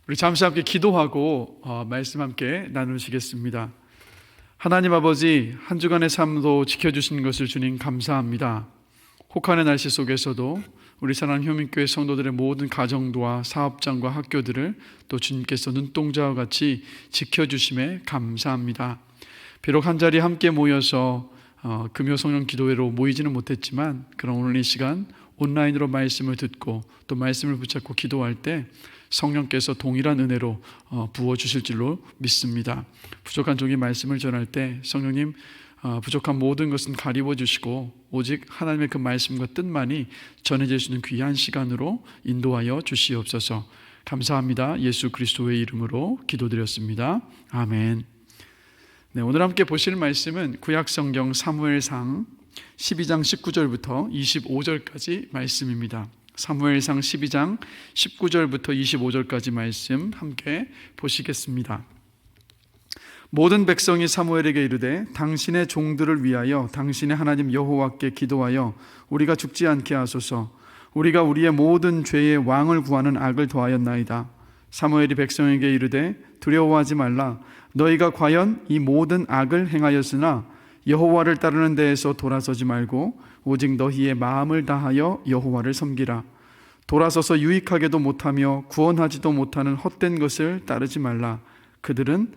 우리 잠시 함께 기도하고 말씀 함께 나누시겠습니다. 하나님 아버지, 한 주간의 삶도 지켜주신 것을 주님 감사합니다. 혹한의 날씨 속에서도 우리 사랑하는 효민교회 성도들의 모든 가정도와 사업장과 학교들을 또 주님께서 눈동자와 같이 지켜주심에 감사합니다. 비록 한자리 함께 모여서 금요 성령 기도회로 모이지는 못했지만, 그럼 오늘 이 시간 온라인으로 말씀을 듣고 또 말씀을 붙잡고 기도할 때 성령께서 동일한 은혜로 부어주실 줄로 믿습니다. 부족한 종이 말씀을 전할 때 성령님, 부족한 모든 것은 가리워 주시고 오직 하나님의 그 말씀과 뜻만이 전해질 수 있는 귀한 시간으로 인도하여 주시옵소서. 감사합니다. 예수 그리스도의 이름으로 기도드렸습니다. 아멘. 네, 오늘 함께 보실 말씀은 구약성경 사무엘상 12장 19절부터 25절까지 말씀입니다. 사무엘상 12장 19절부터 25절까지 말씀 함께 보시겠습니다. 모든 백성이 사무엘에게 이르되 당신의 종들을 위하여 당신의 하나님 여호와께 기도하여 우리가 죽지 않게 하소서. 우리가 우리의 모든 죄의 왕을 구하는 악을 더하였나이다. 사무엘이 백성에게 이르되 두려워하지 말라. 너희가 과연 이 모든 악을 행하였으나 여호와를 따르는 데에서 돌아서지 말고 오직 너희의 마음을 다하여 여호와를 섬기라. 돌아서서 유익하게도 못하며 구원하지도 못하는 헛된 것을 따르지 말라. 그들은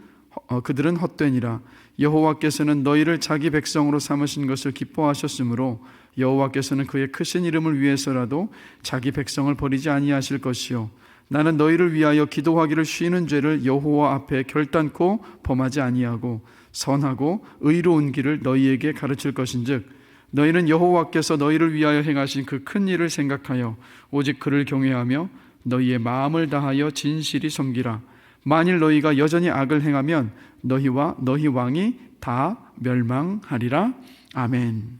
헛되니라. 여호와께서는 너희를 자기 백성으로 삼으신 것을 기뻐하셨으므로 여호와께서는 그의 크신 이름을 위해서라도 자기 백성을 버리지 아니하실 것이요 나는 너희를 위하여 기도하기를 쉬는 죄를 여호와 앞에 결단코 범하지 아니하고 선하고 의로운 길을 너희에게 가르칠 것인즉 너희는 여호와께서 너희를 위하여 행하신 그 큰 일을 생각하여 오직 그를 경외하며 너희의 마음을 다하여 진실이 섬기라. 만일 너희가 여전히 악을 행하면 너희와 너희 왕이 다 멸망하리라. 아멘.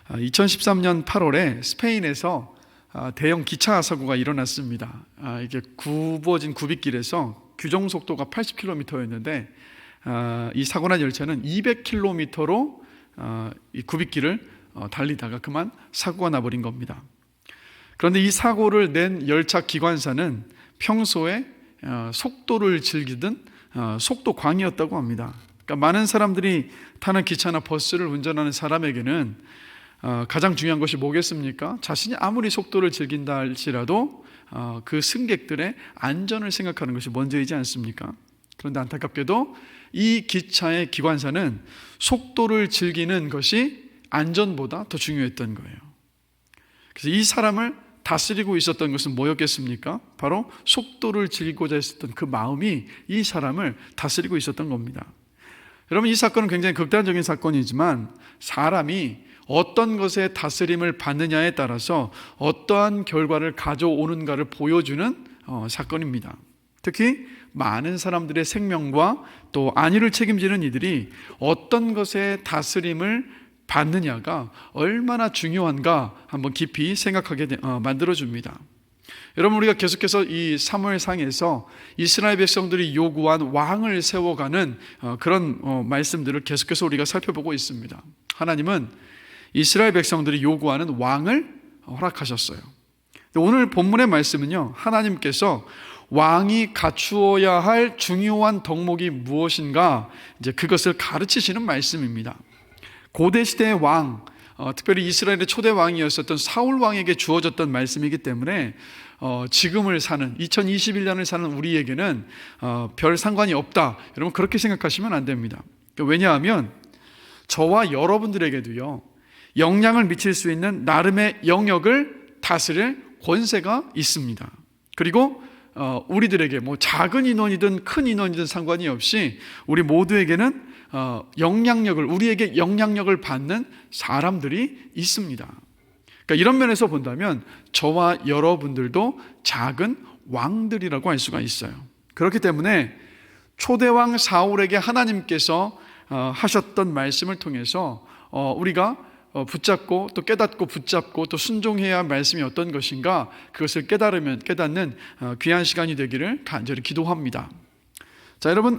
2013년 8월에 스페인에서 대형 기차 사고가 일어났습니다. 이게 굽어진 구빗길에서 규정 속도가 80km였는데 이 사고 난 열차는 200km로 이 구빗길을 달리다가 그만 사고가 나버린 겁니다. 그런데 이 사고를 낸 열차 기관사는 평소에 속도를 즐기던 속도광이었다고 합니다. 그러니까 많은 사람들이 타는 기차나 버스를 운전하는 사람에게는 가장 중요한 것이 뭐겠습니까? 자신이 아무리 속도를 즐긴다 할지라도 그 승객들의 안전을 생각하는 것이 먼저이지 않습니까? 그런데 안타깝게도 이 기차의 기관사는 속도를 즐기는 것이 안전보다 더 중요했던 거예요. 그래서 이 사람을 다스리고 있었던 것은 뭐였겠습니까? 바로 속도를 즐기고자 했었던 그 마음이 이 사람을 다스리고 있었던 겁니다. 여러분, 이 사건은 굉장히 극단적인 사건이지만 사람이 어떤 것에 다스림을 받느냐에 따라서 어떠한 결과를 가져오는가를 보여주는 사건입니다. 특히 많은 사람들의 생명과 또 안위를 책임지는 이들이 어떤 것에 다스림을 받느냐가 얼마나 중요한가 한번 깊이 생각하게 만들어줍니다. 여러분, 우리가 계속해서 이 사무엘상에서 이스라엘 백성들이 요구한 왕을 세워가는 그런 말씀들을 계속해서 우리가 살펴보고 있습니다. 하나님은 이스라엘 백성들이 요구하는 왕을 허락하셨어요. 오늘 본문의 말씀은요, 하나님께서 왕이 갖추어야 할 중요한 덕목이 무엇인가, 이제 그것을 가르치시는 말씀입니다. 고대 시대의 왕, 특별히 이스라엘의 초대 왕이었었던 사울 왕에게 주어졌던 말씀이기 때문에 지금을 사는 2021년을 사는 우리에게는 별 상관이 없다. 여러분, 그렇게 생각하시면 안 됩니다. 왜냐하면 저와 여러분들에게도요, 영향을 미칠 수 있는 나름의 영역을 다스릴 권세가 있습니다. 그리고 우리들에게 뭐 작은 인원이든 큰 인원이든 상관이 없이 우리 모두에게는 우리에게 영향력을 받는 사람들이 있습니다. 그러니까 이런 면에서 본다면 저와 여러분들도 작은 왕들이라고 할 수가 있어요. 그렇기 때문에 초대왕 사울에게 하나님께서 하셨던 말씀을 통해서 우리가 붙잡고 또 깨닫고 붙잡고 또 순종해야 할 말씀이 어떤 것인가, 그것을 깨닫는 귀한 시간이 되기를 간절히 기도합니다. 자, 여러분,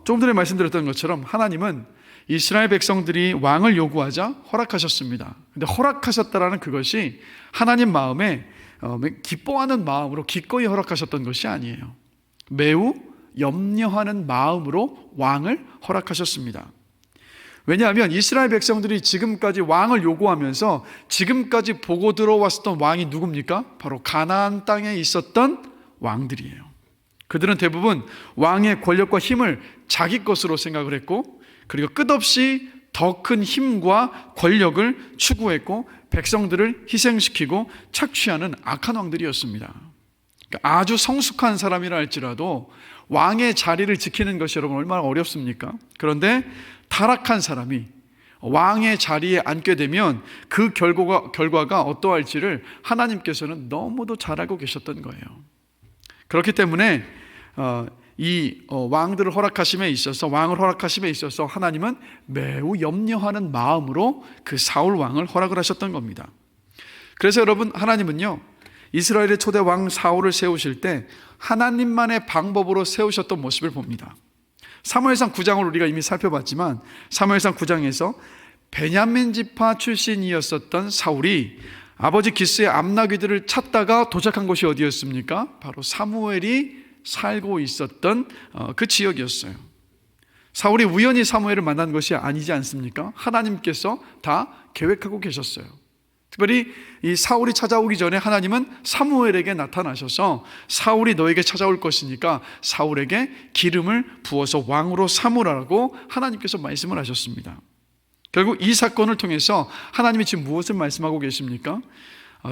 조금 전에 말씀드렸던 것처럼 하나님은 이스라엘 백성들이 왕을 요구하자 허락하셨습니다. 근데 허락하셨다라는 그것이 하나님 마음에 기뻐하는 마음으로 기꺼이 허락하셨던 것이 아니에요. 매우 염려하는 마음으로 왕을 허락하셨습니다. 왜냐하면 이스라엘 백성들이 지금까지 왕을 요구하면서 지금까지 보고 들어왔었던 왕이 누굽니까? 바로 가나안 땅에 있었던 왕들이에요. 그들은 대부분 왕의 권력과 힘을 자기 것으로 생각을 했고, 그리고 끝없이 더 큰 힘과 권력을 추구했고 백성들을 희생시키고 착취하는 악한 왕들이었습니다. 그러니까 아주 성숙한 사람이라 할지라도 왕의 자리를 지키는 것이 여러분 얼마나 어렵습니까? 그런데 타락한 사람이 왕의 자리에 앉게 되면 그 결과가 어떠할지를 하나님께서는 너무도 잘 알고 계셨던 거예요. 그렇기 때문에 왕들을 허락하심에 있어서, 왕을 허락하심에 있어서 하나님은 매우 염려하는 마음으로 그 사울 왕을 허락을 하셨던 겁니다. 그래서 여러분, 하나님은요 이스라엘의 초대 왕 사울을 세우실 때 하나님만의 방법으로 세우셨던 모습을 봅니다. 사무엘상 9장을 우리가 이미 살펴봤지만 사무엘상 9장에서 베냐민 지파 출신이었었던 사울이 아버지 기스의 암나귀들을 찾다가 도착한 곳이 어디였습니까? 바로 사무엘이 살고 있었던 그 지역이었어요. 사울이 우연히 사무엘을 만난 것이 아니지 않습니까? 하나님께서 다 계획하고 계셨어요. 특별히 이 사울이 찾아오기 전에 하나님은 사무엘에게 나타나셔서 사울이 너에게 찾아올 것이니까 사울에게 기름을 부어서 왕으로 삼으라고 하나님께서 말씀을 하셨습니다. 결국 이 사건을 통해서 하나님이 지금 무엇을 말씀하고 계십니까?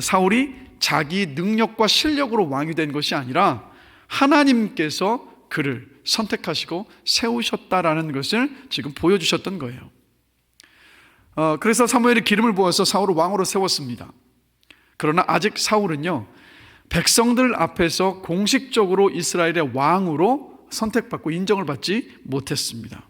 사울이 자기 능력과 실력으로 왕이 된 것이 아니라 하나님께서 그를 선택하시고 세우셨다라는 것을 지금 보여주셨던 거예요. 그래서 사무엘이 기름을 부어서 사울을 왕으로 세웠습니다. 그러나 아직 사울은요 백성들 앞에서 공식적으로 이스라엘의 왕으로 선택받고 인정을 받지 못했습니다.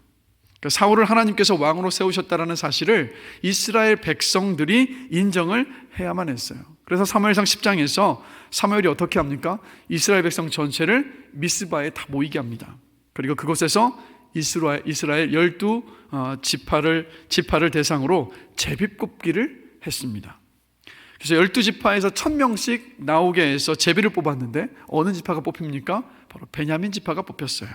그러니까 사울을 하나님께서 왕으로 세우셨다는 사실을 이스라엘 백성들이 인정을 해야만 했어요. 그래서 사무엘상 10장에서 사무엘이 어떻게 합니까? 이스라엘 백성 전체를 미스바에 다 모이게 합니다. 그리고 그곳에서 이스라엘 12지파를 대상으로 제비뽑기를 했습니다. 그래서 12지파에서 1000명씩 나오게 해서 제비를 뽑았는데 어느 지파가 뽑힙니까? 바로 베냐민 지파가 뽑혔어요.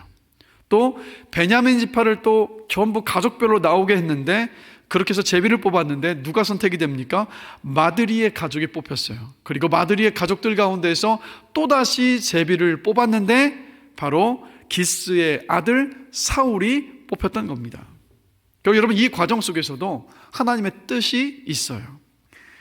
또 베냐민 지파를 또 전부 가족별로 나오게 했는데 그렇게 해서 제비를 뽑았는데 누가 선택이 됩니까? 마드리의 가족이 뽑혔어요. 그리고 마드리의 가족들 가운데서 또다시 제비를 뽑았는데 바로 기스의 아들 사울이 뽑혔던 겁니다. 그리고 여러분 이 과정 속에서도 하나님의 뜻이 있어요.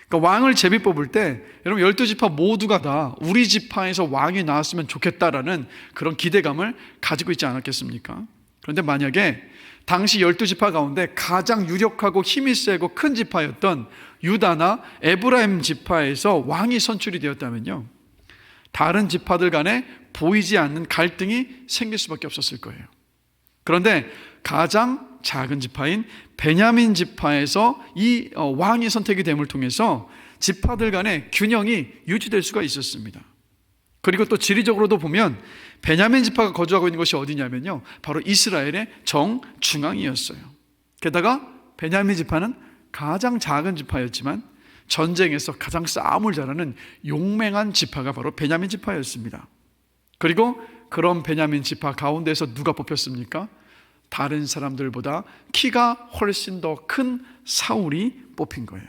그러니까 왕을 제비 뽑을 때 여러분 12지파 모두가 다 우리 지파에서 왕이 나왔으면 좋겠다라는 그런 기대감을 가지고 있지 않았겠습니까? 그런데 만약에 당시 12지파 가운데 가장 유력하고 힘이 세고 큰 지파였던 유다나 에브라임 지파에서 왕이 선출이 되었다면요 다른 지파들 간에 보이지 않는 갈등이 생길 수밖에 없었을 거예요. 그런데 가장 작은 지파인 베냐민 지파에서 이 왕이 선택이 됨을 통해서 지파들 간의 균형이 유지될 수가 있었습니다. 그리고 또 지리적으로도 보면 베냐민 지파가 거주하고 있는 곳이 어디냐면요 바로 이스라엘의 정중앙이었어요. 게다가 베냐민 지파는 가장 작은 지파였지만 전쟁에서 가장 싸움을 잘하는 용맹한 지파가 바로 베냐민 지파였습니다. 그리고 그런 베냐민 지파 가운데서 누가 뽑혔습니까? 다른 사람들보다 키가 훨씬 더 큰 사울이 뽑힌 거예요.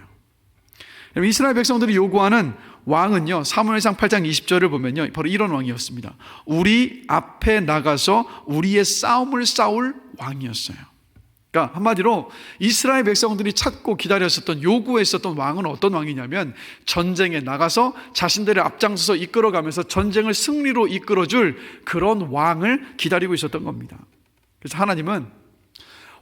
이스라엘 백성들이 요구하는 왕은요 사무엘상 8장 20절을 보면요 바로 이런 왕이었습니다. 우리 앞에 나가서 우리의 싸움을 싸울 왕이었어요. 그러니까 한마디로 이스라엘 백성들이 찾고 기다렸었던 요구했었던 왕은 어떤 왕이냐면 전쟁에 나가서 자신들의 앞장서서 이끌어가면서 전쟁을 승리로 이끌어줄 그런 왕을 기다리고 있었던 겁니다. 그래서 하나님은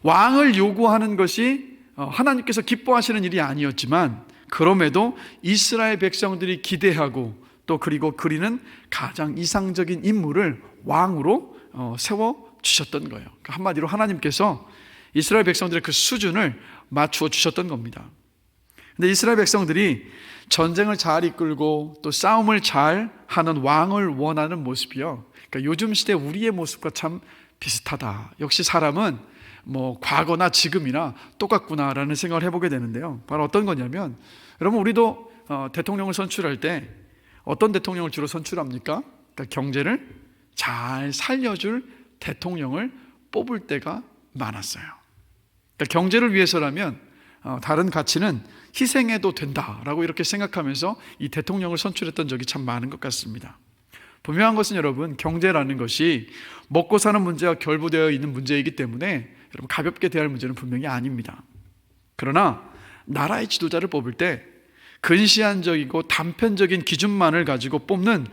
왕을 요구하는 것이 하나님께서 기뻐하시는 일이 아니었지만 그럼에도 이스라엘 백성들이 기대하고 또 그리고 그리는 가장 이상적인 인물을 왕으로 세워주셨던 거예요. 그러니까 한마디로 하나님께서 이스라엘 백성들의 그 수준을 맞추어 주셨던 겁니다. 근데 이스라엘 백성들이 전쟁을 잘 이끌고 또 싸움을 잘 하는 왕을 원하는 모습이요 그러니까 요즘 시대 우리의 모습과 참 비슷하다. 역시 사람은 과거나 지금이나 똑같구나라는 생각을 해보게 되는데요. 바로 어떤 거냐면 여러분 우리도 대통령을 선출할 때 어떤 대통령을 주로 선출합니까? 그러니까 경제를 잘 살려줄 대통령을 뽑을 때가 많았어요. 그러니까 경제를 위해서라면 다른 가치는 희생해도 된다라고 이렇게 생각하면서 이 대통령을 선출했던 적이 참 많은 것 같습니다. 분명한 것은 여러분, 경제라는 것이 먹고 사는 문제와 결부되어 있는 문제이기 때문에 여러분 가볍게 대할 문제는 분명히 아닙니다. 그러나 나라의 지도자를 뽑을 때 근시안적이고 단편적인 기준만을 가지고 뽑는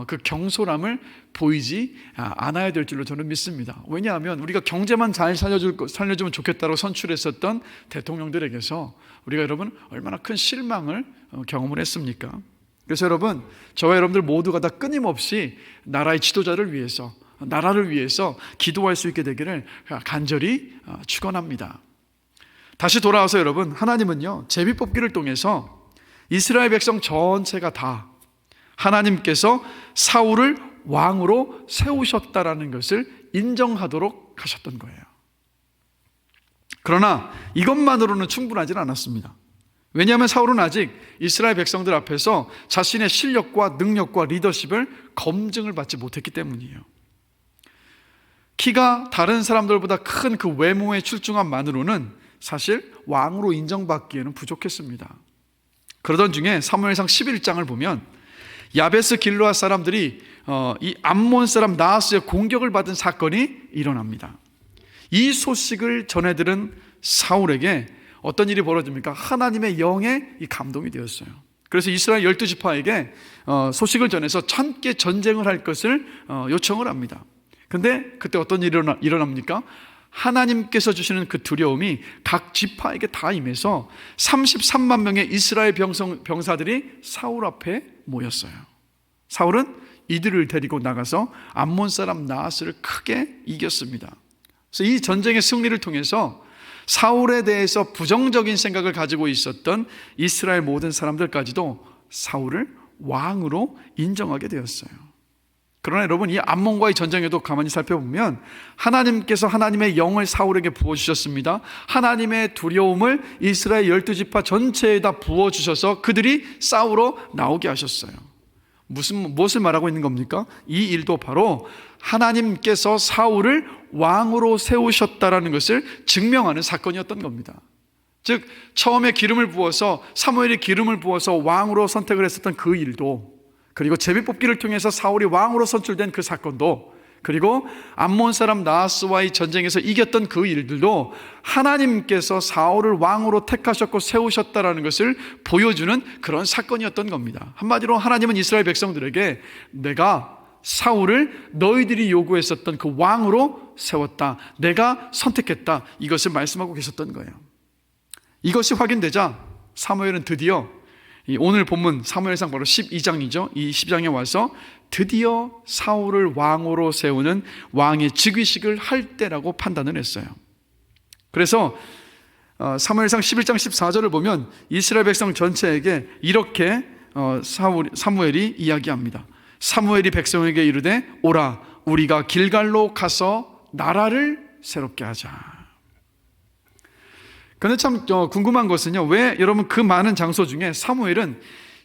그 경솔함을 보이지 않아야 될 줄로 저는 믿습니다. 왜냐하면 우리가 경제만 잘 살려주면 좋겠다고 선출했었던 대통령들에게서 우리가 여러분 얼마나 큰 실망을 경험을 했습니까? 그래서 여러분, 저와 여러분들 모두가 다 끊임없이 나라의 지도자를 위해서, 나라를 위해서 기도할 수 있게 되기를 간절히 축원합니다. 다시 돌아와서 여러분, 하나님은요 제비뽑기를 통해서 이스라엘 백성 전체가 다 하나님께서 사울을 왕으로 세우셨다라는 것을 인정하도록 하셨던 거예요. 그러나 이것만으로는 충분하지 않았습니다. 왜냐하면 사울은 아직 이스라엘 백성들 앞에서 자신의 실력과 능력과 리더십을 검증을 받지 못했기 때문이에요. 키가 다른 사람들보다 큰 그 외모의 출중함만으로는 사실 왕으로 인정받기에는 부족했습니다. 그러던 중에 사무엘상 11장을 보면 야베스 길르앗 사람들이 이 암몬 사람 나하스의 공격을 받은 사건이 일어납니다. 이 소식을 전해들은 사울에게 어떤 일이 벌어집니까? 하나님의 영에 이 감동이 되었어요. 그래서 이스라엘 12지파에게 소식을 전해서 함께 전쟁을 할 것을 요청을 합니다. 근데 그때 어떤 일이 일어납니까? 하나님께서 주시는 그 두려움이 각 지파에게 다 임해서 33만 명의 이스라엘 병사들이 사울 앞에 모였어요. 사울은 이들을 데리고 나가서 암몬 사람 나하스를 크게 이겼습니다. 그래서 이 전쟁의 승리를 통해서 사울에 대해서 부정적인 생각을 가지고 있었던 이스라엘 모든 사람들까지도 사울을 왕으로 인정하게 되었어요. 그러나 여러분, 이 암몬과의 전쟁에도 가만히 살펴보면 하나님께서 하나님의 영을 사울에게 부어주셨습니다. 하나님의 두려움을 이스라엘 12지파 전체에다 부어주셔서 그들이 싸우러 나오게 하셨어요. 무엇을 말하고 있는 겁니까? 이 일도 바로 하나님께서 사울을 왕으로 세우셨다라는 것을 증명하는 사건이었던 겁니다. 즉 처음에 기름을 부어서 사무엘이 기름을 부어서 왕으로 선택을 했었던 그 일도, 그리고 제비뽑기를 통해서 사울이 왕으로 선출된 그 사건도, 그리고 암몬 사람 나하스와의 전쟁에서 이겼던 그 일들도 하나님께서 사울을 왕으로 택하셨고 세우셨다라는 것을 보여주는 그런 사건이었던 겁니다. 한마디로 하나님은 이스라엘 백성들에게 내가 사울을 너희들이 요구했었던 그 왕으로 세웠다, 내가 선택했다, 이것을 말씀하고 계셨던 거예요. 이것이 확인되자 사무엘은 드디어 오늘 본문 사무엘상 바로 12장이죠. 이 12장에 와서 드디어 사울을 왕으로 세우는 왕의 즉위식을 할 때라고 판단을 했어요. 그래서 사무엘상 11장 14절을 보면 이스라엘 백성 전체에게 이렇게 사무엘이 이야기합니다. 사무엘이 백성에게 이르되 오라, 우리가 길갈로 가서 나라를 새롭게 하자. 그런데 참 궁금한 것은요, 왜 여러분 그 많은 장소 중에 사무엘은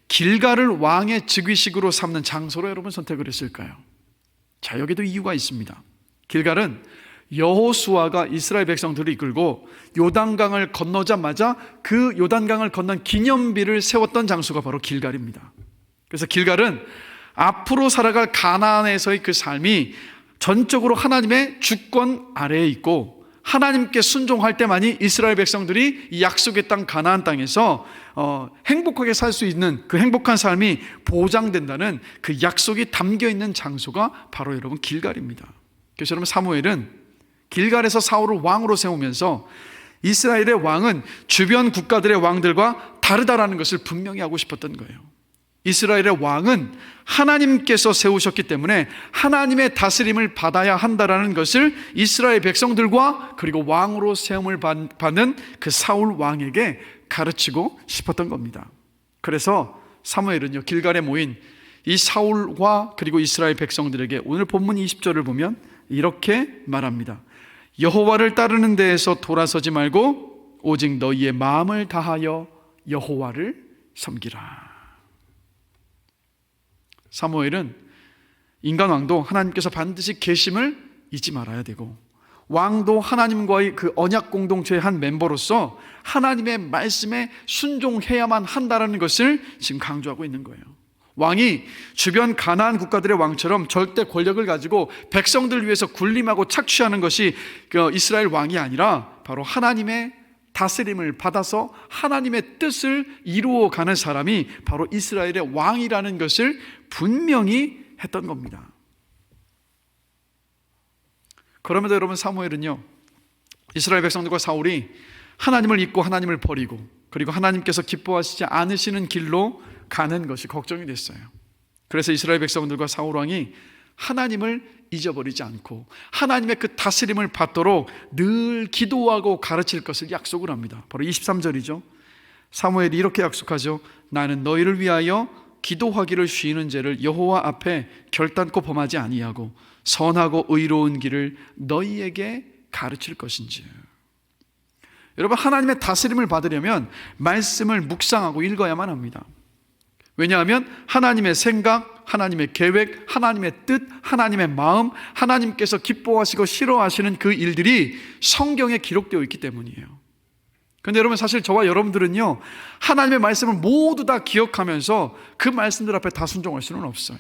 길갈을 왕의 즉위식으로 삼는 장소로 여러분 선택을 했을까요? 자, 여기도 이유가 있습니다. 길갈은 여호수아가 이스라엘 백성들을 이끌고 요단강을 건너자마자 그 요단강을 건넌 기념비를 세웠던 장소가 바로 길갈입니다. 그래서 길갈은 앞으로 살아갈 가나안에서의 그 삶이 전적으로 하나님의 주권 아래에 있고, 하나님께 순종할 때만이 이스라엘 백성들이 이 약속의 땅 가나안 땅에서 행복하게 살 수 있는 그 행복한 삶이 보장된다는 그 약속이 담겨있는 장소가 바로 여러분 길갈입니다. 그래서 여러분 사무엘은 길갈에서 사울을 왕으로 세우면서 이스라엘의 왕은 주변 국가들의 왕들과 다르다라는 것을 분명히 하고 싶었던 거예요. 이스라엘의 왕은 하나님께서 세우셨기 때문에 하나님의 다스림을 받아야 한다라는 것을 이스라엘 백성들과 그리고 왕으로 세움을 받는 그 사울 왕에게 가르치고 싶었던 겁니다. 그래서 사무엘은요, 길갈에 모인 이 사울과 그리고 이스라엘 백성들에게 오늘 본문 20절을 보면 이렇게 말합니다. 여호와를 따르는 데에서 돌아서지 말고 오직 너희의 마음을 다하여 여호와를 섬기라. 사무엘은 인간 왕도 하나님께서 반드시 계심을 잊지 말아야 되고, 왕도 하나님과의 그 언약 공동체의 한 멤버로서 하나님의 말씀에 순종해야만 한다는 것을 지금 강조하고 있는 거예요. 왕이 주변 가나안 국가들의 왕처럼 절대 권력을 가지고 백성들을 위해서 군림하고 착취하는 것이 이스라엘 왕이 아니라 바로 하나님의 다스림을 받아서 하나님의 뜻을 이루어가는 사람이 바로 이스라엘의 왕이라는 것을 분명히 했던 겁니다. 그럼에도 여러분, 사무엘은요, 이스라엘 백성들과 사울이 하나님을 잊고 하나님을 버리고, 그리고 하나님께서 기뻐하시지 않으시는 길로 가는 것이 걱정이 됐어요. 그래서 이스라엘 백성들과 사울 왕이 하나님을 잊어버리지 않고 하나님의 그 다스림을 받도록 늘 기도하고 가르칠 것을 약속을 합니다. 바로 23절이죠. 사무엘이 이렇게 약속하죠. 나는 너희를 위하여 기도하기를 쉬는 죄를 여호와 앞에 결단코 범하지 아니하고 선하고 의로운 길을 너희에게 가르칠 것인지. 여러분, 하나님의 다스림을 받으려면 말씀을 묵상하고 읽어야만 합니다. 왜냐하면 하나님의 생각, 하나님의 계획, 하나님의 뜻, 하나님의 마음, 하나님께서 기뻐하시고 싫어하시는 그 일들이 성경에 기록되어 있기 때문이에요. 그런데 여러분, 사실 저와 여러분들은요, 하나님의 말씀을 모두 다 기억하면서 그 말씀들 앞에 다 순종할 수는 없어요.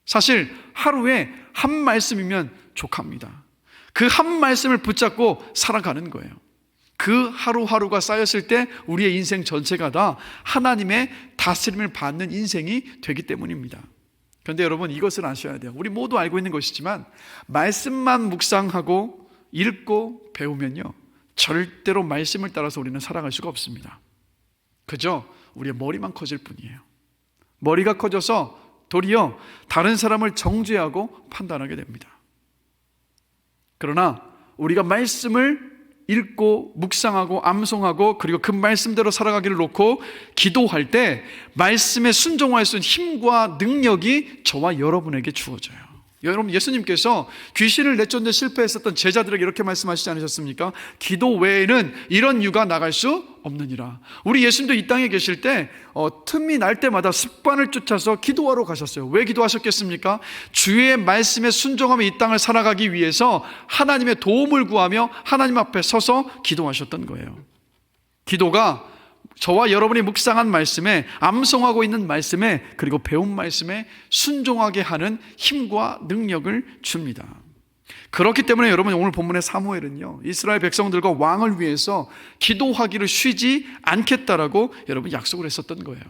사실 하루에 한 말씀이면 족합니다. 그 한 말씀을 붙잡고 살아가는 거예요. 그 하루하루가 쌓였을 때 우리의 인생 전체가 다 하나님의 다스림을 받는 인생이 되기 때문입니다. 그런데 여러분, 이것을 아셔야 돼요. 우리 모두 알고 있는 것이지만 말씀만 묵상하고 읽고 배우면요, 절대로 말씀을 따라서 우리는 살아갈 수가 없습니다. 그저 우리의 머리만 커질 뿐이에요. 머리가 커져서 도리어 다른 사람을 정죄하고 판단하게 됩니다. 그러나 우리가 말씀을 읽고 묵상하고 암송하고 그리고 그 말씀대로 살아가기를 놓고 기도할 때 말씀에 순종할 수 있는 힘과 능력이 저와 여러분에게 주어져요. 여러분, 예수님께서 귀신을 내쫓는 데 실패했었던 제자들에게 이렇게 말씀하시지 않으셨습니까? 기도 외에는 이런 유가 나갈 수 없느니라. 우리 예수님도 이 땅에 계실 때 틈이 날 때마다 습관을 쫓아서 기도하러 가셨어요. 왜 기도하셨겠습니까? 주의 말씀에 순종하며 이 땅을 살아가기 위해서 하나님의 도움을 구하며 하나님 앞에 서서 기도하셨던 거예요. 기도가 저와 여러분이 묵상한 말씀에, 암송하고 있는 말씀에, 그리고 배운 말씀에 순종하게 하는 힘과 능력을 줍니다. 그렇기 때문에 여러분, 오늘 본문의 사무엘은요, 이스라엘 백성들과 왕을 위해서 기도하기를 쉬지 않겠다라고 여러분 약속을 했었던 거예요.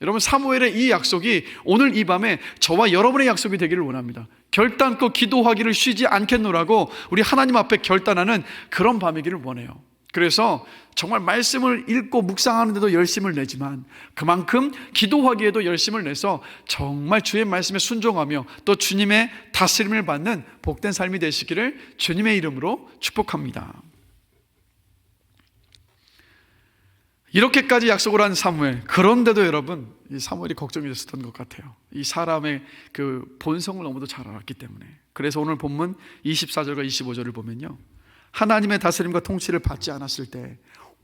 여러분, 사무엘의 이 약속이 오늘 이 밤에 저와 여러분의 약속이 되기를 원합니다. 결단코 기도하기를 쉬지 않겠노라고 우리 하나님 앞에 결단하는 그런 밤이기를 원해요. 그래서 정말 말씀을 읽고 묵상하는데도 열심을 내지만 그만큼 기도하기에도 열심을 내서 정말 주의 말씀에 순종하며 또 주님의 다스림을 받는 복된 삶이 되시기를 주님의 이름으로 축복합니다. 이렇게까지 약속을 한 사무엘, 그런데도 여러분, 이 사무엘이 걱정이 됐었던 것 같아요. 이 사람의 그 본성을 너무도 잘 알았기 때문에. 그래서 오늘 본문 24절과 25절을 보면요, 하나님의 다스림과 통치를 받지 않았을 때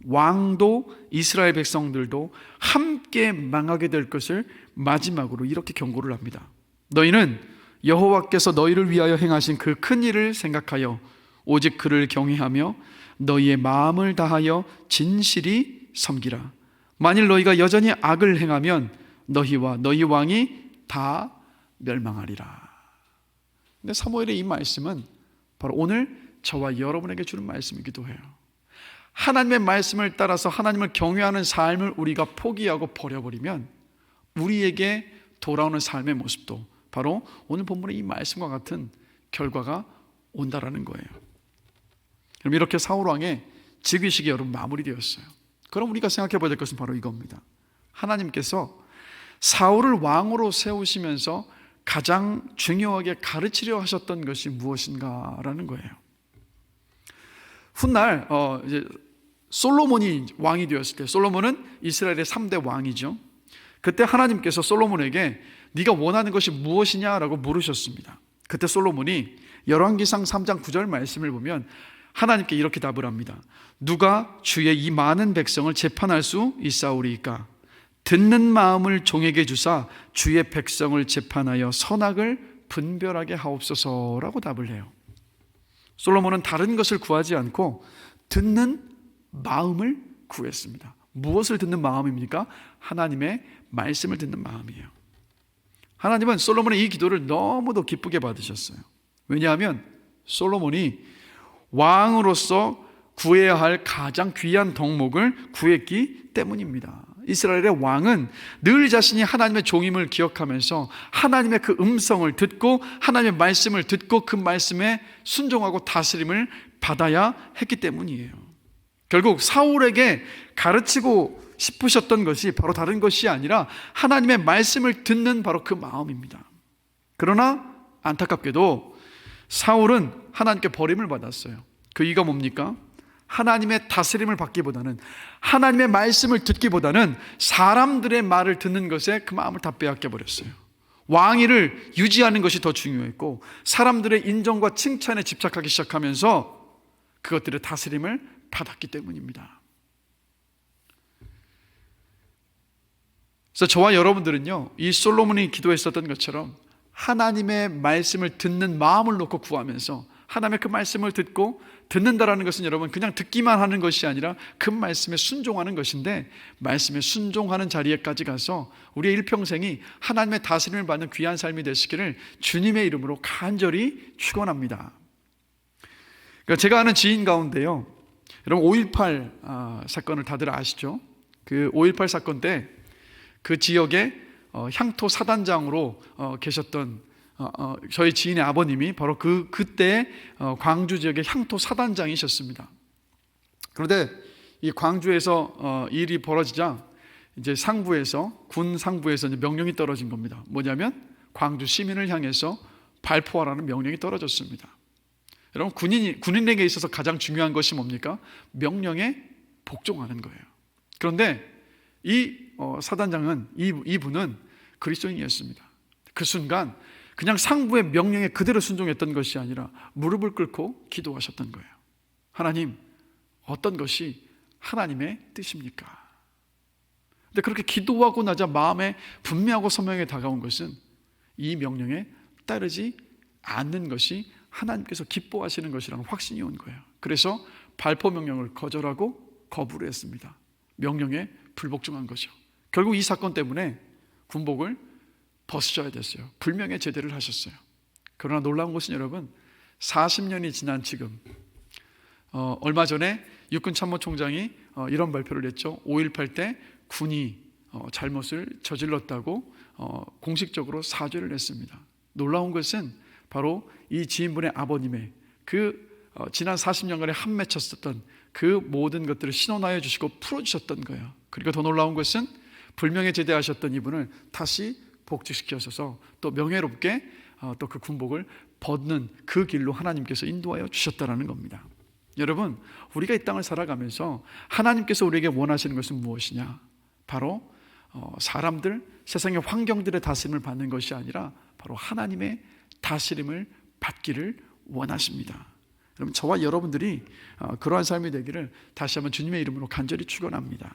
왕도 이스라엘 백성들도 함께 망하게 될 것을 마지막으로 이렇게 경고를 합니다. 너희는 여호와께서 너희를 위하여 행하신 그 큰 일을 생각하여 오직 그를 경외하며 너희의 마음을 다하여 진실이 섬기라. 만일 너희가 여전히 악을 행하면 너희와 너희 왕이 다 멸망하리라. 근데 사무엘의 이 말씀은 바로 오늘 저와 여러분에게 주는 말씀이기도 해요. 하나님의 말씀을 따라서 하나님을 경외하는 삶을 우리가 포기하고 버려버리면 우리에게 돌아오는 삶의 모습도 바로 오늘 본문의 이 말씀과 같은 결과가 온다라는 거예요. 그럼 이렇게 사울왕의 즉위식이 여러분 마무리되었어요. 그럼 우리가 생각해 봐야 될 것은 바로 이겁니다. 하나님께서 사울을 왕으로 세우시면서 가장 중요하게 가르치려 하셨던 것이 무엇인가라는 거예요. 훗날 이제 솔로몬이 왕이 되었을 때, 솔로몬은 이스라엘의 3대 왕이죠. 그때 하나님께서 솔로몬에게 네가 원하는 것이 무엇이냐라고 물으셨습니다. 그때 솔로몬이 열왕기상 3장 9절 말씀을 보면 하나님께 이렇게 답을 합니다. 누가 주의 이 많은 백성을 재판할 수 있사오리이까? 듣는 마음을 종에게 주사 주의 백성을 재판하여 선악을 분별하게 하옵소서라고 답을 해요. 솔로몬은 다른 것을 구하지 않고 듣는 마음을 구했습니다. 무엇을 듣는 마음입니까? 하나님의 말씀을 듣는 마음이에요. 하나님은 솔로몬의 이 기도를 너무도 기쁘게 받으셨어요. 왜냐하면 솔로몬이 왕으로서 구해야 할 가장 귀한 덕목을 구했기 때문입니다. 이스라엘의 왕은 늘 자신이 하나님의 종임을 기억하면서 하나님의 그 음성을 듣고 하나님의 말씀을 듣고 그 말씀에 순종하고 다스림을 받아야 했기 때문이에요. 결국 사울에게 가르치고 싶으셨던 것이 바로 다른 것이 아니라 하나님의 말씀을 듣는 바로 그 마음입니다. 그러나 안타깝게도 사울은 하나님께 버림을 받았어요. 그 이유가 뭡니까? 하나님의 다스림을 받기보다는, 하나님의 말씀을 듣기보다는 사람들의 말을 듣는 것에 그 마음을 다 빼앗겨버렸어요. 왕위를 유지하는 것이 더 중요했고 사람들의 인정과 칭찬에 집착하기 시작하면서 그것들의 다스림을 받았기 때문입니다. 그래서 저와 여러분들은요, 이 솔로몬이 기도했었던 것처럼 하나님의 말씀을 듣는 마음을 놓고 구하면서 하나님의 그 말씀을 듣고, 듣는다라는 것은 여러분 그냥 듣기만 하는 것이 아니라 그 말씀에 순종하는 것인데, 말씀에 순종하는 자리에까지 가서 우리의 일평생이 하나님의 다스림을 받는 귀한 삶이 되시기를 주님의 이름으로 간절히 축원합니다. 그러니까 제가 아는 지인 가운데요, 여러분 5.18 사건을 다들 아시죠? 그 5.18 사건 때 그 지역에 향토 사단장으로 계셨던 저희 지인의 아버님이 바로 그때 광주 지역의 향토 사단장이셨습니다. 그런데 이 광주에서 일이 벌어지자 이제 상부에서, 군 상부에서 이제 명령이 떨어진 겁니다. 뭐냐면 광주 시민을 향해서 발포하라는 명령이 떨어졌습니다. 여러분 군인에게 있어서 가장 중요한 것이 뭡니까? 명령에 복종하는 거예요. 그런데 이 사단장은, 이분은 그리스도인이었습니다. 그 순간 그냥 상부의 명령에 그대로 순종했던 것이 아니라 무릎을 꿇고 기도하셨던 거예요. 하나님, 어떤 것이 하나님의 뜻입니까? 근데 그렇게 기도하고 나자 마음에 분명하고 선명하게 다가온 것은 이 명령에 따르지 않는 것이 하나님께서 기뻐하시는 것이라는 확신이 온 거예요. 그래서 발포 명령을 거절하고 거부를 했습니다. 명령에 불복종한 거죠. 결국 이 사건 때문에 군복을 벗으셔야 됐어요. 불명예 제대를 하셨어요. 그러나 놀라운 것은 여러분, 40년이 지난 지금 얼마 전에 육군 참모총장이 이런 발표를 했죠. 5.18 때 군이 잘못을 저질렀다고 공식적으로 사죄를 했습니다. 놀라운 것은 바로 이 지인분의 아버님의 지난 40년간에 한 맺혔었던 그 모든 것들을 신원하여 주시고 풀어주셨던 거예요. 그리고 더 놀라운 것은 불명예 제대하셨던 이분을 다시 복직시켜서 또 명예롭게 또 그 군복을 벗는 그 길로 하나님께서 인도하여 주셨다는 겁니다. 여러분, 우리가 이 땅을 살아가면서 하나님께서 우리에게 원하시는 것은 무엇이냐? 바로 사람들, 세상의 환경들의 다스림을 받는 것이 아니라 바로 하나님의 다스림을 받기를 원하십니다. 여러분, 저와 여러분들이 그러한 삶이 되기를 다시 한번 주님의 이름으로 간절히 축원합니다.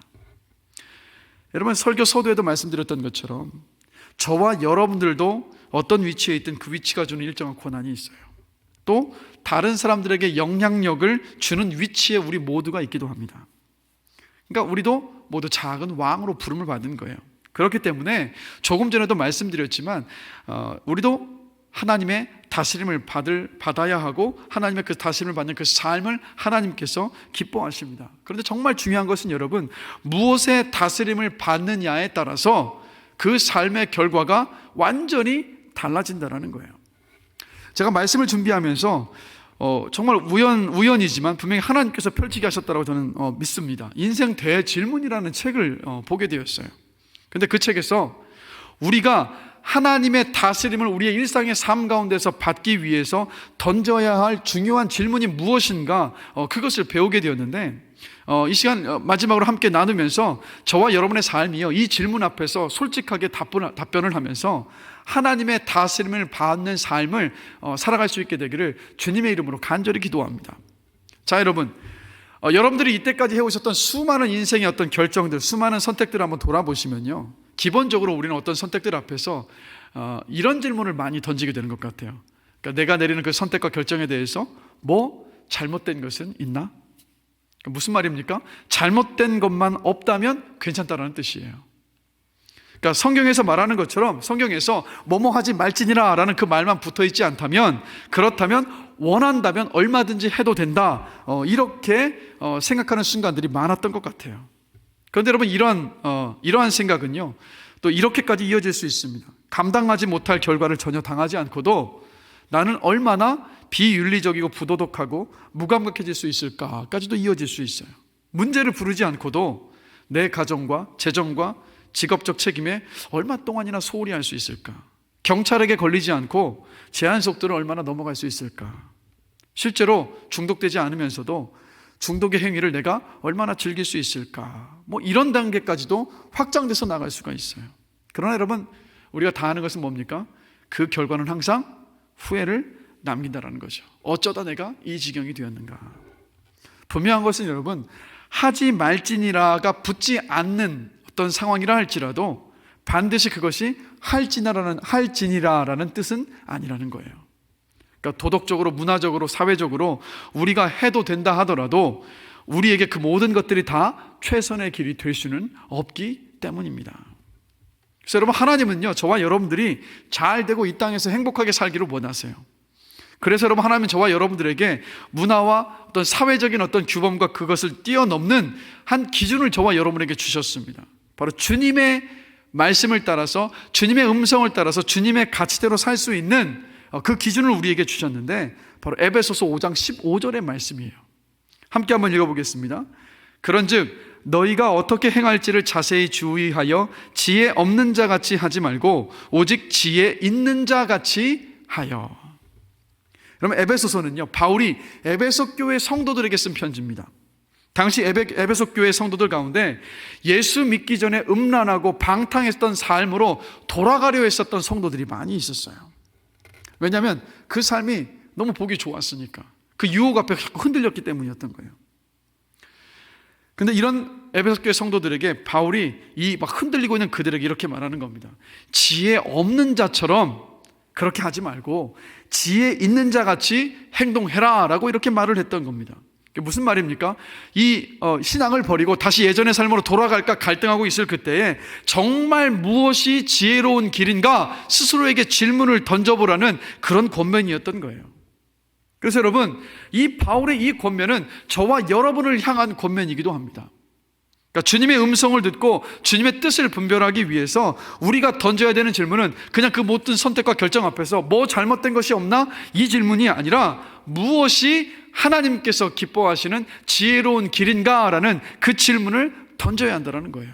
여러분, 설교 서두에도 말씀드렸던 것처럼 저와 여러분들도 어떤 위치에 있든 그 위치가 주는 일정한 권한이 있어요. 또 다른 사람들에게 영향력을 주는 위치에 우리 모두가 있기도 합니다. 그러니까 우리도 모두 작은 왕으로 부름을 받은 거예요. 그렇기 때문에 조금 전에도 말씀드렸지만 우리도 하나님의 다스림을 받아야 하고 하나님의 그 다스림을 받는 그 삶을 하나님께서 기뻐하십니다. 그런데 정말 중요한 것은 여러분, 무엇의 다스림을 받느냐에 따라서 그 삶의 결과가 완전히 달라진다는 거예요. 제가 말씀을 준비하면서 정말 우연이지만 분명히 하나님께서 펼치게 하셨다고 저는 믿습니다. 인생 대질문이라는 책을 보게 되었어요. 그런데 그 책에서 우리가 하나님의 다스림을 우리의 일상의 삶 가운데서 받기 위해서 던져야 할 중요한 질문이 무엇인가, 그것을 배우게 되었는데 이 시간 마지막으로 함께 나누면서 저와 여러분의 삶이요, 이 질문 앞에서 솔직하게 답변을 하면서 하나님의 다스림을 받는 삶을 살아갈 수 있게 되기를 주님의 이름으로 간절히 기도합니다. 자, 여러분, 여러분들이 이때까지 해오셨던 수많은 인생의 어떤 결정들, 수많은 선택들을 한번 돌아보시면요, 기본적으로 우리는 어떤 선택들 앞에서 이런 질문을 많이 던지게 되는 것 같아요. 그러니까 내가 내리는 그 선택과 결정에 대해서 뭐 잘못된 것은 있나? 무슨 말입니까? 잘못된 것만 없다면 괜찮다라는 뜻이에요. 그러니까 성경에서 말하는 것처럼 성경에서 뭐뭐 하지 말지니라 라는 그 말만 붙어있지 않다면, 그렇다면 원한다면 얼마든지 해도 된다, 이렇게 생각하는 순간들이 많았던 것 같아요. 그런데 여러분, 이러한 생각은요 또 이렇게까지 이어질 수 있습니다. 감당하지 못할 결과를 전혀 당하지 않고도 나는 얼마나 비윤리적이고 부도덕하고 무감각해질 수 있을까까지도 이어질 수 있어요. 문제를 부르지 않고도 내 가정과 재정과 직업적 책임에 얼마 동안이나 소홀히 할 수 있을까? 경찰에게 걸리지 않고 제한 속도를 얼마나 넘어갈 수 있을까? 실제로 중독되지 않으면서도 중독의 행위를 내가 얼마나 즐길 수 있을까? 뭐 이런 단계까지도 확장돼서 나갈 수가 있어요. 그러나 여러분, 우리가 다 아는 것은 뭡니까? 그 결과는 항상 후회를 남긴다라는 거죠. 어쩌다 내가 이 지경이 되었는가? 분명한 것은 여러분, 하지 말지니라가 붙지 않는 어떤 상황이라 할지라도 반드시 그것이 할지니라라는 뜻은 아니라는 거예요. 그러니까 도덕적으로, 문화적으로, 사회적으로 우리가 해도 된다 하더라도 우리에게 그 모든 것들이 다 최선의 길이 될 수는 없기 때문입니다. 그래서 여러분, 하나님은요 저와 여러분들이 잘 되고 이 땅에서 행복하게 살기를 원하세요. 그래서 여러분, 하나님은 저와 여러분들에게 문화와 어떤 사회적인 어떤 규범과 그것을 뛰어넘는 한 기준을 저와 여러분에게 주셨습니다. 바로 주님의 말씀을 따라서, 주님의 음성을 따라서 주님의 가치대로 살 수 있는 그 기준을 우리에게 주셨는데, 바로 에베소서 5장 15절의 말씀이에요. 함께 한번 읽어보겠습니다. 그런즉 너희가 어떻게 행할지를 자세히 주의하여 지혜 없는 자 같이 하지 말고 오직 지혜 있는 자 같이 하여. 그러면 에베소서는요, 바울이 에베소 교회 성도들에게 쓴 편지입니다. 당시 에베소 교회 성도들 가운데 예수 믿기 전에 음란하고 방탕했던 삶으로 돌아가려 했었던 성도들이 많이 있었어요. 왜냐하면 그 삶이 너무 보기 좋았으니까, 그 유혹 앞에 자꾸 흔들렸기 때문이었던 거예요. 근데 이런 에베소 교회 성도들에게 바울이 이 막 흔들리고 있는 그들에게 이렇게 말하는 겁니다. 지혜 없는 자처럼 그렇게 하지 말고 지혜 있는 자 같이 행동해라 라고 이렇게 말을 했던 겁니다. 무슨 말입니까? 이 신앙을 버리고 다시 예전의 삶으로 돌아갈까 갈등하고 있을 그때에 정말 무엇이 지혜로운 길인가 스스로에게 질문을 던져보라는 그런 권면이었던 거예요. 그래서 여러분, 이 바울의 이 권면은 저와 여러분을 향한 권면이기도 합니다. 그러니까 주님의 음성을 듣고 주님의 뜻을 분별하기 위해서 우리가 던져야 되는 질문은 그냥 그 모든 선택과 결정 앞에서 뭐 잘못된 것이 없나? 이 질문이 아니라 무엇이 하나님께서 기뻐하시는 지혜로운 길인가? 라는 그 질문을 던져야 한다는 거예요.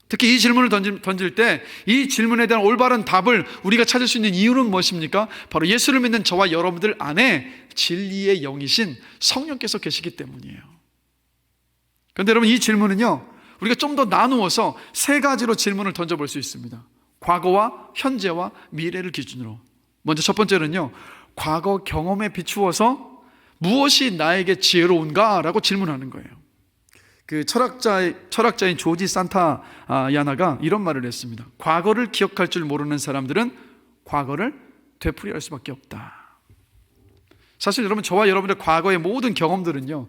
특히 이 질문을 던질 때 이 질문에 대한 올바른 답을 우리가 찾을 수 있는 이유는 무엇입니까? 바로 예수를 믿는 저와 여러분들 안에 진리의 영이신 성령께서 계시기 때문이에요. 그런데 여러분, 이 질문은요 우리가 좀 더 나누어서 세 가지로 질문을 던져볼 수 있습니다. 과거와 현재와 미래를 기준으로. 먼저 첫 번째는요, 과거 경험에 비추어서 무엇이 나에게 지혜로운가? 라고 질문하는 거예요. 그 철학자인 조지 산타야나가 이런 말을 했습니다. 과거를 기억할 줄 모르는 사람들은 과거를 되풀이할 수밖에 없다. 사실 여러분, 저와 여러분의 과거의 모든 경험들은요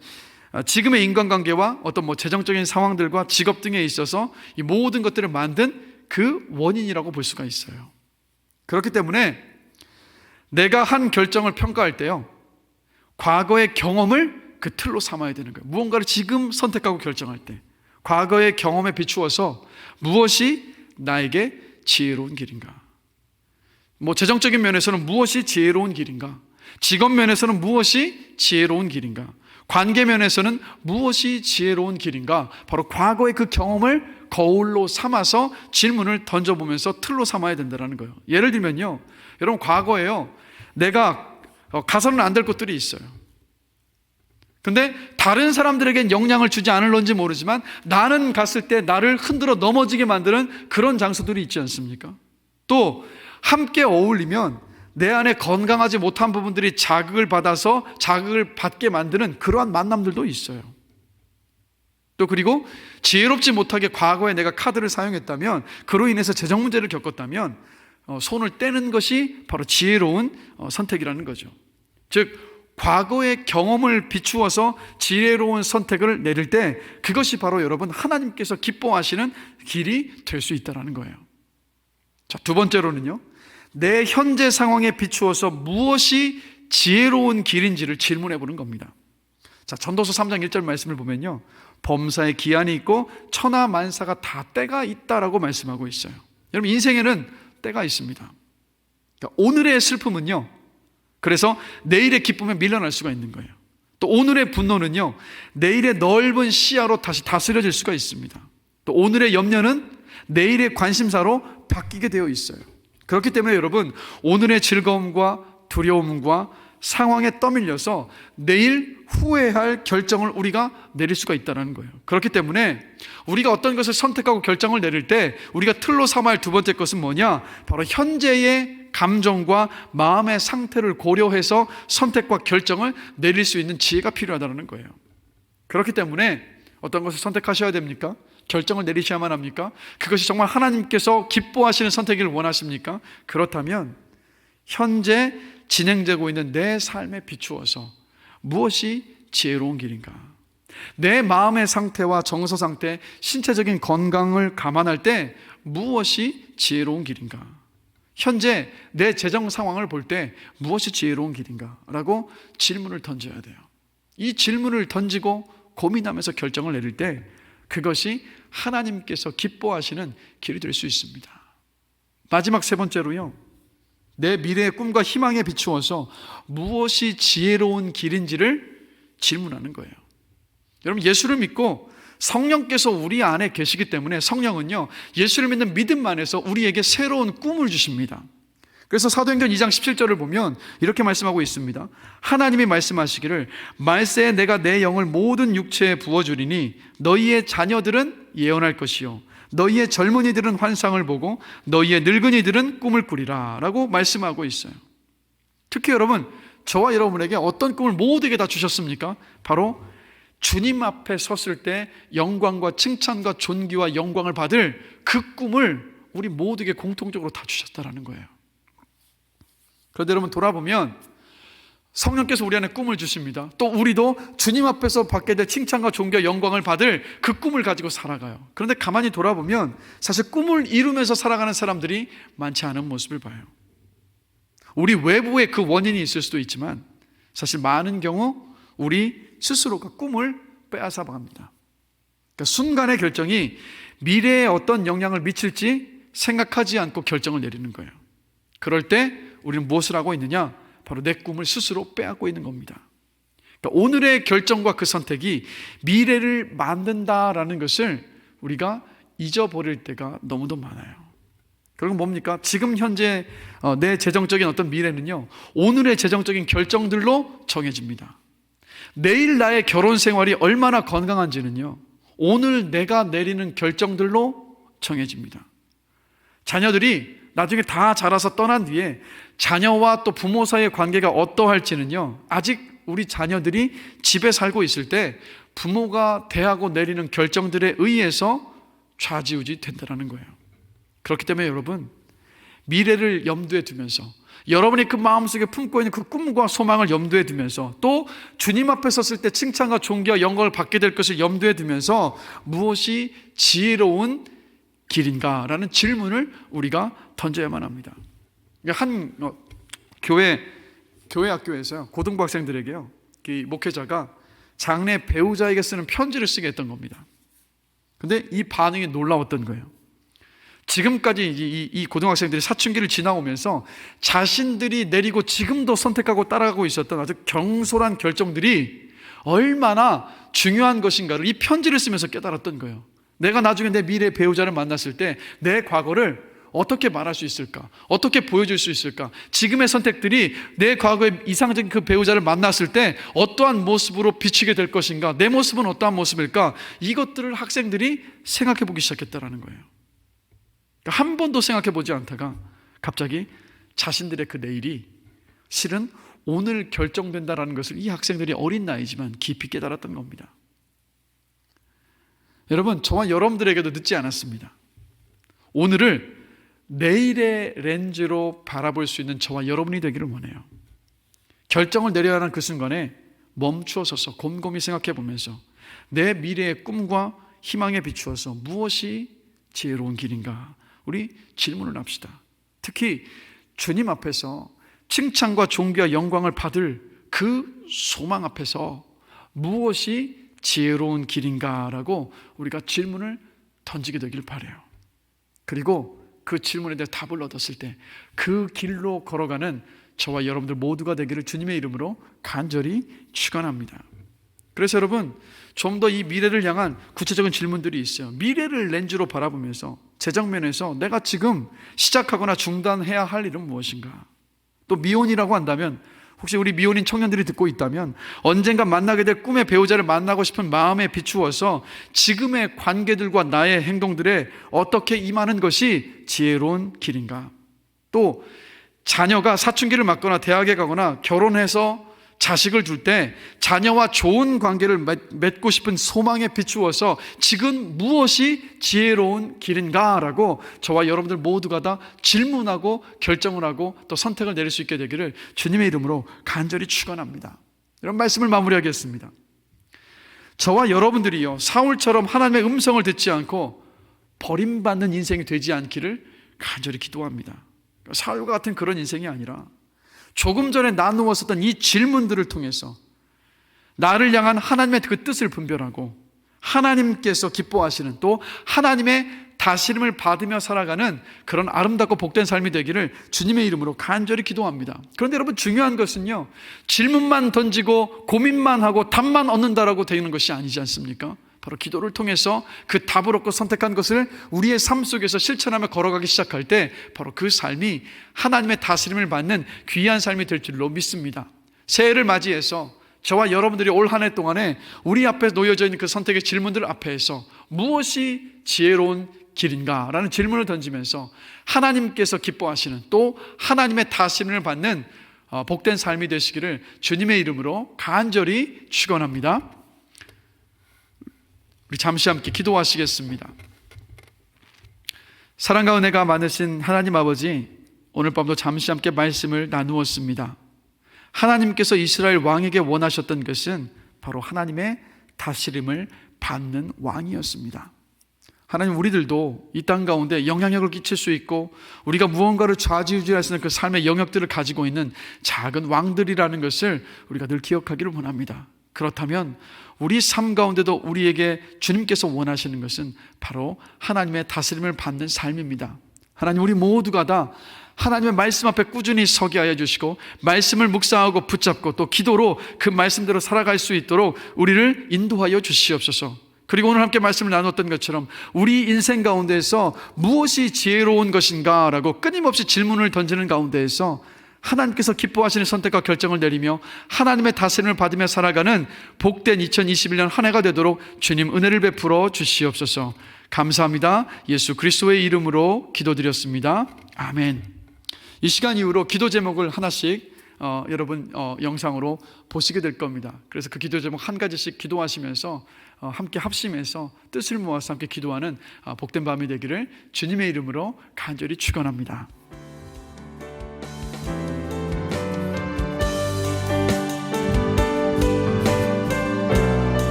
지금의 인간관계와 어떤 재정적인 상황들과 직업 등에 있어서 이 모든 것들을 만든 그 원인이라고 볼 수가 있어요. 그렇기 때문에 내가 한 결정을 평가할 때요, 과거의 경험을 그 틀로 삼아야 되는 거예요. 무언가를 지금 선택하고 결정할 때 과거의 경험에 비추어서 무엇이 나에게 지혜로운 길인가? 재정적인 면에서는 무엇이 지혜로운 길인가? 직업 면에서는 무엇이 지혜로운 길인가? 관계 면에서는 무엇이 지혜로운 길인가? 바로 과거의 그 경험을 거울로 삼아서 질문을 던져보면서 틀로 삼아야 된다는 거예요. 예를 들면요, 여러분, 과거에요 내가 가서는 안 될 것들이 있어요. 근데 다른 사람들에겐 영향을 주지 않을런지 모르지만 나는 갔을 때 나를 흔들어 넘어지게 만드는 그런 장소들이 있지 않습니까? 또 함께 어울리면 내 안에 건강하지 못한 부분들이 자극을 받아서 자극을 받게 만드는 그러한 만남들도 있어요. 또 그리고 지혜롭지 못하게 과거에 내가 카드를 사용했다면, 그로 인해서 재정 문제를 겪었다면 손을 떼는 것이 바로 지혜로운 선택이라는 거죠. 즉 과거의 경험을 비추어서 지혜로운 선택을 내릴 때 그것이 바로 여러분 하나님께서 기뻐하시는 길이 될 수 있다는 거예요. 자, 두 번째로는요, 내 현재 상황에 비추어서 무엇이 지혜로운 길인지를 질문해 보는 겁니다. 자, 전도서 3장 1절 말씀을 보면요, 범사에 기한이 있고 천하 만사가 다 때가 있다라고 말씀하고 있어요. 여러분, 인생에는 때가 있습니다. 그러니까 오늘의 슬픔은요, 그래서 내일의 기쁨에 밀려날 수가 있는 거예요. 또 오늘의 분노는요, 내일의 넓은 시야로 다시 다스려질 수가 있습니다. 또 오늘의 염려는 내일의 관심사로 바뀌게 되어 있어요. 그렇기 때문에 여러분, 오늘의 즐거움과 두려움과 상황에 떠밀려서 내일 후회할 결정을 우리가 내릴 수가 있다는 거예요. 그렇기 때문에 우리가 어떤 것을 선택하고 결정을 내릴 때 우리가 틀로 삼아야 할 두 번째 것은 뭐냐? 바로 현재의 감정과 마음의 상태를 고려해서 선택과 결정을 내릴 수 있는 지혜가 필요하다는 거예요. 그렇기 때문에 어떤 것을 선택하셔야 됩니까? 결정을 내리셔야만 합니까? 그것이 정말 하나님께서 기뻐하시는 선택을 원하십니까? 그렇다면 현재 진행되고 있는 내 삶에 비추어서 무엇이 지혜로운 길인가? 내 마음의 상태와 정서 상태, 신체적인 건강을 감안할 때 무엇이 지혜로운 길인가? 현재 내 재정 상황을 볼 때 무엇이 지혜로운 길인가? 라고 질문을 던져야 돼요. 이 질문을 던지고 고민하면서 결정을 내릴 때 그것이 하나님께서 기뻐하시는 길이 될 수 있습니다. 마지막 세 번째로요, 내 미래의 꿈과 희망에 비추어서 무엇이 지혜로운 길인지를 질문하는 거예요. 여러분, 예수를 믿고 성령께서 우리 안에 계시기 때문에 성령은요, 예수를 믿는 믿음 안에서 우리에게 새로운 꿈을 주십니다. 그래서 사도행전 2장 17절을 보면 이렇게 말씀하고 있습니다. 하나님이 말씀하시기를 말세에 내가 내 영을 모든 육체에 부어주리니 너희의 자녀들은 예언할 것이요 너희의 젊은이들은 환상을 보고 너희의 늙은이들은 꿈을 꾸리라 라고 말씀하고 있어요. 특히 여러분, 저와 여러분에게 어떤 꿈을 모두에게 다 주셨습니까? 바로 주님 앞에 섰을 때 영광과 칭찬과 존귀와 영광을 받을 그 꿈을 우리 모두에게 공통적으로 다 주셨다는 거예요. 그런데 여러분, 돌아보면 성령께서 우리 안에 꿈을 주십니다. 또 우리도 주님 앞에서 받게 될 칭찬과 존귀와 영광을 받을 그 꿈을 가지고 살아가요. 그런데 가만히 돌아보면 사실 꿈을 이루면서 살아가는 사람들이 많지 않은 모습을 봐요. 우리 외부에 그 원인이 있을 수도 있지만 사실 많은 경우 우리 스스로가 꿈을 빼앗아 갑니다. 그러니까 순간의 결정이 미래에 어떤 영향을 미칠지 생각하지 않고 결정을 내리는 거예요. 그럴 때 우리는 무엇을 하고 있느냐? 바로 내 꿈을 스스로 빼앗고 있는 겁니다. 그러니까 오늘의 결정과 그 선택이 미래를 만든다라는 것을 우리가 잊어버릴 때가 너무도 많아요. 그리고 뭡니까? 지금 현재 내 재정적인 어떤 미래는요, 오늘의 재정적인 결정들로 정해집니다. 내일 나의 결혼 생활이 얼마나 건강한지는요, 오늘 내가 내리는 결정들로 정해집니다. 자녀들이 나중에 다 자라서 떠난 뒤에 자녀와 또 부모 사이의 관계가 어떠할지는요, 아직 우리 자녀들이 집에 살고 있을 때 부모가 대하고 내리는 결정들에 의해서 좌지우지 된다는 거예요. 그렇기 때문에 여러분, 미래를 염두에 두면서 여러분이 그 마음속에 품고 있는 그 꿈과 소망을 염두에 두면서 또 주님 앞에 섰을 때 칭찬과 존귀와 영광을 받게 될 것을 염두에 두면서 무엇이 지혜로운 길인가라는 질문을 우리가 던져야만 합니다. 한 교회 학교에서요, 고등부 학생들에게요, 이 목회자가 장래 배우자에게 쓰는 편지를 쓰게 했던 겁니다. 근데 이 반응이 놀라웠던 거예요. 지금까지 이 고등학생들이 사춘기를 지나오면서 자신들이 내리고 지금도 선택하고 따라가고 있었던 아주 경솔한 결정들이 얼마나 중요한 것인가를 이 편지를 쓰면서 깨달았던 거예요. 내가 나중에 내 미래 배우자를 만났을 때 내 과거를 어떻게 말할 수 있을까? 어떻게 보여줄 수 있을까? 지금의 선택들이 내 과거의 이상적인 그 배우자를 만났을 때 어떠한 모습으로 비추게 될 것인가? 내 모습은 어떠한 모습일까? 이것들을 학생들이 생각해 보기 시작했다는 거예요. 한 번도 생각해 보지 않다가 갑자기 자신들의 그 내일이 실은 오늘 결정된다라는 것을 이 학생들이 어린 나이지만 깊이 깨달았던 겁니다. 여러분, 저와 여러분들에게도 늦지 않았습니다. 오늘을 내일의 렌즈로 바라볼 수 있는 저와 여러분이 되기를 원해요. 결정을 내려야 하는 그 순간에 멈추어 서서 곰곰이 생각해 보면서 내 미래의 꿈과 희망에 비추어서 무엇이 지혜로운 길인가? 우리 질문을 합시다. 특히 주님 앞에서 칭찬과 존귀와 영광을 받을 그 소망 앞에서 무엇이 지혜로운 길인가라고 우리가 질문을 던지게 되길 바라요. 그리고 그 질문에 대해 답을 얻었을 때 그 길로 걸어가는 저와 여러분들 모두가 되기를 주님의 이름으로 간절히 축원합니다. 그래서 여러분, 좀 더 이 미래를 향한 구체적인 질문들이 있어요. 미래를 렌즈로 바라보면서 재정면에서 내가 지금 시작하거나 중단해야 할 일은 무엇인가? 또 미혼이라고 한다면, 혹시 우리 미혼인 청년들이 듣고 있다면 언젠가 만나게 될 꿈의 배우자를 만나고 싶은 마음에 비추어서 지금의 관계들과 나의 행동들에 어떻게 임하는 것이 지혜로운 길인가? 또 자녀가 사춘기를 맞거나 대학에 가거나 결혼해서 자식을 둘 때 자녀와 좋은 관계를 맺고 싶은 소망에 비추어서 지금 무엇이 지혜로운 길인가라고 저와 여러분들 모두가 다 질문하고 결정을 하고 또 선택을 내릴 수 있게 되기를 주님의 이름으로 간절히 축원합니다. 이런 말씀을 마무리하겠습니다. 저와 여러분들이요, 사울처럼 하나님의 음성을 듣지 않고 버림받는 인생이 되지 않기를 간절히 기도합니다. 사울과 같은 그런 인생이 아니라 조금 전에 나누었었던 이 질문들을 통해서 나를 향한 하나님의 그 뜻을 분별하고 하나님께서 기뻐하시는 또 하나님의 다스림을 받으며 살아가는 그런 아름답고 복된 삶이 되기를 주님의 이름으로 간절히 기도합니다. 그런데 여러분, 중요한 것은요, 질문만 던지고 고민만 하고 답만 얻는다라고 되는 것이 아니지 않습니까? 바로 기도를 통해서 그 답을 얻고 선택한 것을 우리의 삶 속에서 실천하며 걸어가기 시작할 때 바로 그 삶이 하나님의 다스림을 받는 귀한 삶이 될 줄로 믿습니다. 새해를 맞이해서 저와 여러분들이 올 한 해 동안에 우리 앞에 놓여져 있는 그 선택의 질문들 앞에서 무엇이 지혜로운 길인가? 라는 질문을 던지면서 하나님께서 기뻐하시는 또 하나님의 다스림을 받는 복된 삶이 되시기를 주님의 이름으로 간절히 축원합니다. 우리 잠시 함께 기도하시겠습니다. 사랑과 은혜가 많으신 하나님 아버지, 오늘 밤도 잠시 함께 말씀을 나누었습니다. 하나님께서 이스라엘 왕에게 원하셨던 것은 바로 하나님의 다스림을 받는 왕이었습니다. 하나님, 우리들도 이 땅 가운데 영향력을 끼칠 수 있고 우리가 무언가를 좌지우지할 수 있는 그 삶의 영역들을 가지고 있는 작은 왕들이라는 것을 우리가 늘 기억하기를 원합니다. 그렇다면 우리 삶 가운데도 우리에게 주님께서 원하시는 것은 바로 하나님의 다스림을 받는 삶입니다. 하나님, 우리 모두가 다 하나님의 말씀 앞에 꾸준히 서게 하여 주시고 말씀을 묵상하고 붙잡고 또 기도로 그 말씀대로 살아갈 수 있도록 우리를 인도하여 주시옵소서. 그리고 오늘 함께 말씀을 나눴던 것처럼 우리 인생 가운데에서 무엇이 지혜로운 것인가 라고 끊임없이 질문을 던지는 가운데에서 하나님께서 기뻐하시는 선택과 결정을 내리며 하나님의 다스림을 받으며 살아가는 복된 2021년 한 해가 되도록 주님 은혜를 베풀어 주시옵소서. 감사합니다. 예수 그리스도의 이름으로 기도드렸습니다. 아멘. 이 시간 이후로 기도 제목을 하나씩 여러분 영상으로 보시게 될 겁니다. 그래서 그 기도 제목 한 가지씩 기도하시면서 함께 합심해서 뜻을 모아서 함께 기도하는 복된 밤이 되기를 주님의 이름으로 간절히 축원합니다.